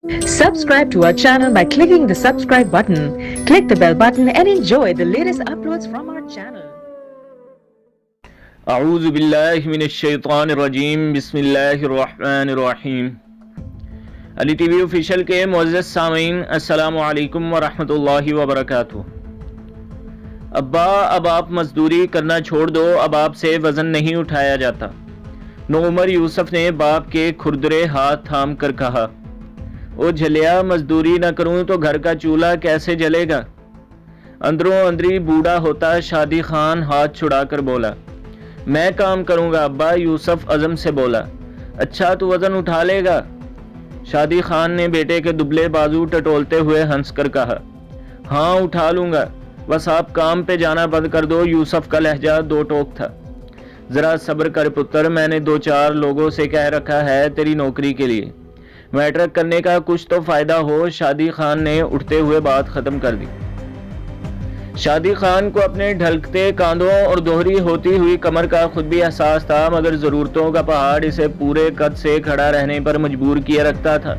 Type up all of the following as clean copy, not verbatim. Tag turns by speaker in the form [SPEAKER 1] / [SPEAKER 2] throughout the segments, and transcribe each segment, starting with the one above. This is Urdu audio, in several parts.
[SPEAKER 1] Subscribe to our channel by clicking the subscribe button. Click the bell button and enjoy the latest uploads from our channel.
[SPEAKER 2] اعوذ باللہ من الشیطان الرجیم بسم اللہ الرحمن الرحیم۔ علی ٹی وی آفیشیل کے معزز سامعین، السلام علیکم ورحمۃ اللہ وبرکاتہ۔ ابا اب آپ مزدوری کرنا چھوڑ دو، اب آپ سے وزن نہیں اٹھایا جاتا۔ نوعمر یوسف نے باپ کے کھردرے ہاتھ تھام کر کہا، او جھلیا، مزدوری نہ کروں تو گھر کا چولہا کیسے جلے گا؟ اندروں اندری بوڑھا ہوتا شادی خان ہاتھ چھڑا کر بولا، میں کام کروں گا ابا۔ یوسف عزم سے بولا، اچھا تو وزن اٹھا لے گا؟ شادی خان نے بیٹے کے دبلے بازو ٹٹولتے ہوئے ہنس کر کہا، ہاں اٹھا لوں گا، بس آپ کام پہ جانا بند کر دو۔ یوسف کا لہجہ دو ٹوک تھا۔ ذرا صبر کر پتر، میں نے 2-4 لوگوں سے کہہ رکھا ہے تیری نوکری کے لیے، میٹرک کرنے کا کچھ تو فائدہ ہو۔ شادی خان نے اٹھتے ہوئے بات ختم کر دی۔ شادی خان کو اپنے ڈھلکتے کاندھوں اور دوہری ہوتی ہوئی کمر کا خود بھی احساس تھا، مگر ضرورتوں کا پہاڑ اسے پورے قد سے کھڑا رہنے پر مجبور کیے رکھتا تھا۔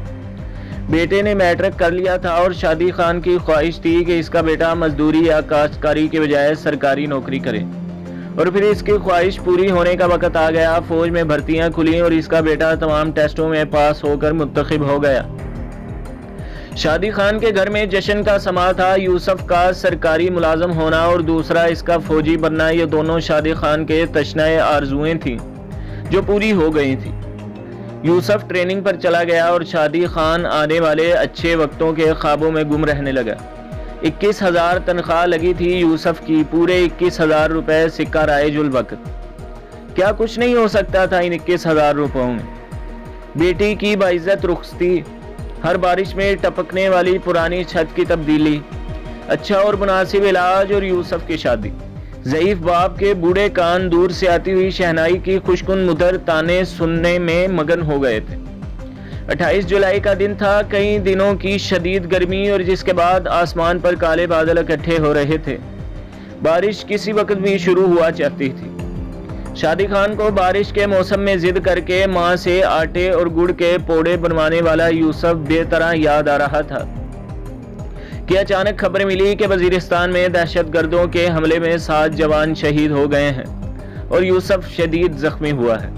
[SPEAKER 2] بیٹے نے میٹرک کر لیا تھا اور شادی خان کی خواہش تھی کہ اس کا بیٹا مزدوری یا کاشتکاری کے بجائے سرکاری نوکری کرے، اور پھر اس کی خواہش پوری ہونے کا وقت آ گیا۔ فوج میں بھرتیاں کھلیں اور اس کا بیٹا تمام ٹیسٹوں میں پاس ہو کر منتخب ہو گیا۔ شادی خان کے گھر میں جشن کا سما تھا۔ یوسف کا سرکاری ملازم ہونا اور دوسرا اس کا فوجی بننا، یہ دونوں شادی خان کے تشنہ آرزوئیں تھیں جو پوری ہو گئی تھیں۔ یوسف ٹریننگ پر چلا گیا اور شادی خان آنے والے اچھے وقتوں کے خوابوں میں گم رہنے لگا۔ 21,000 تنخواہ لگی تھی یوسف کی، پورے 21,000 روپے سکہ رائج الوقت۔ کیا کچھ نہیں ہو سکتا تھا ان 21,000 روپوں میں؟ بیٹی کی باعزت رخصتی، ہر بارش میں ٹپکنے والی پرانی چھت کی تبدیلی، اچھا اور مناسب علاج اور یوسف کی شادی۔ ضعیف باپ کے بوڑھے کان دور سے آتی ہوئی شہنائی کی خوشکن مدھر تانے سننے میں مگن ہو گئے تھے۔ 28 جولائی کا دن تھا، کئی دنوں کی شدید گرمی اور جس کے بعد آسمان پر کالے بادل اکٹھے ہو رہے تھے۔ بارش کسی وقت بھی شروع ہوا چاہتی تھی۔ شادی خان کو بارش کے موسم میں ضد کر کے ماں سے آٹے اور گڑ کے پوڑے بنوانے والا یوسف بے طرح یاد آ رہا تھا کہ اچانک خبر ملی کہ وزیرستان میں دہشت گردوں کے حملے میں 7 جوان شہید ہو گئے ہیں اور یوسف شدید زخمی ہوا ہے۔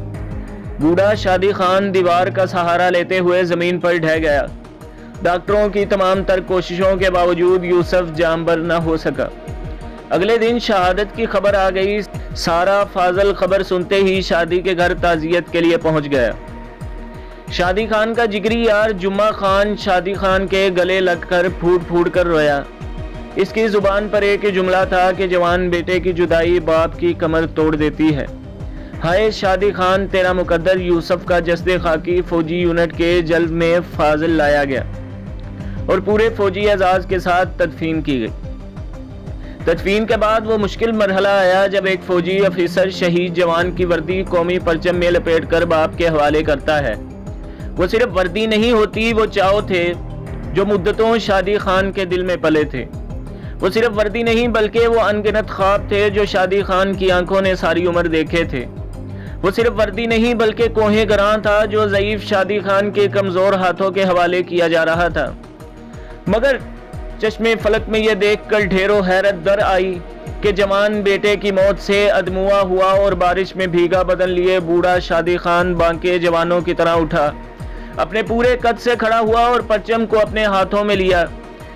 [SPEAKER 2] بوڑھا شادی خان دیوار کا سہارا لیتے ہوئے زمین پر ڈھہ گیا۔ ڈاکٹروں کی تمام تر کوششوں کے باوجود یوسف جاں بر نہ ہو سکا۔ اگلے دن شہادت کی خبر آ گئی۔ سارا فاضل خبر سنتے ہی شادی کے گھر تعزیت کے لیے پہنچ گیا۔ شادی خان کا جگری یار جمعہ خان شادی خان کے گلے لگ کر پھوٹ پھوٹ کر رویا۔ اس کی زبان پر ایک جملہ تھا کہ جوان بیٹے کی جدائی باپ کی کمر توڑ دیتی ہے۔ ہائے شادی خان، تیرا مقدر یوسف کا جسد خاکی فوجی یونٹ کے جلد میں فاضل لایا گیا اور پورے فوجی اعزاز کے ساتھ تدفین کی گئی۔ تدفین کے بعد وہ مشکل مرحلہ آیا جب ایک فوجی افیسر شہید جوان کی وردی قومی پرچم میں لپیٹ کر باپ کے حوالے کرتا ہے۔ وہ صرف وردی نہیں ہوتی، وہ چاؤ تھے جو مدتوں شادی خان کے دل میں پلے تھے۔ وہ صرف وردی نہیں بلکہ وہ انگنت خواب تھے جو شادی خان کی آنکھوں نے ساری عمر دیکھے تھے۔ وہ صرف وردی نہیں بلکہ کوہ گراں تھا جو ضعیف شادی خان کے کمزور ہاتھوں کے حوالے کیا جا رہا تھا۔ مگر چشمے فلک میں یہ دیکھ کر ڈھیروں حیرت در آئی کہ جوان بیٹے کی موت سے ادموا ہوا اور بارش میں بھیگا بدن لیے بوڑھا شادی خان بانکے جوانوں کی طرح اٹھا، اپنے پورے قد سے کھڑا ہوا اور پرچم کو اپنے ہاتھوں میں لیا۔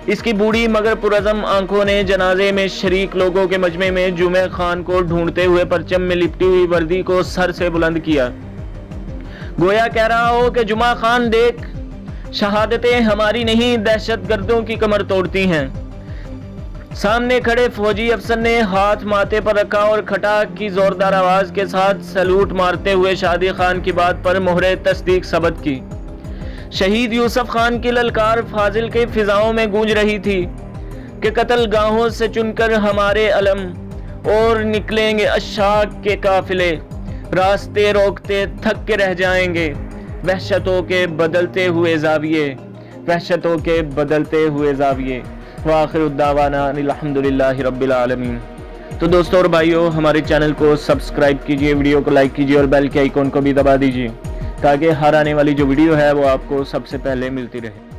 [SPEAKER 2] اس کی بوڑھی مگر پرعزم آنکھوں نے جنازے میں شریک لوگوں کے مجمع میں جمعہ خان کو ڈھونڈتے ہوئے پرچم میں لپٹی ہوئی وردی کو سر سے بلند کیا، گویا کہہ رہا ہو کہ جمعہ خان دیکھ، شہادتیں ہماری نہیں دہشت گردوں کی کمر توڑتی ہیں۔ سامنے کھڑے فوجی افسر نے ہاتھ ماتھے پر رکھا اور کھٹا کی زوردار آواز کے ساتھ سلوٹ مارتے ہوئے شادی خان کی بات پر مہر تصدیق ثبت کی۔ شہید یوسف خان کی للکار فاضل کے فضاؤں میں گونج رہی تھی کہ قتل گاہوں سے چن کر ہمارے علم اور نکلیں گے عشاق کے قافلے، راستے روکتے تھک کے رہ جائیں گے، وحشتوں کے بدلتے ہوئے زاویے، وحشتوں کے بدلتے ہوئے زاویے۔ وآخر الدعوانا الحمدللہ رب العالمین۔ تو دوستوں اور بھائیوں، ہمارے چینل کو سبسکرائب کیجئے، ویڈیو کو لائک کیجئے اور بیل کے آئیکن کو بھی دبا دیجئے تاکہ ہر آنے والی جو ویڈیو ہے وہ آپ کو سب سے پہلے ملتی رہے۔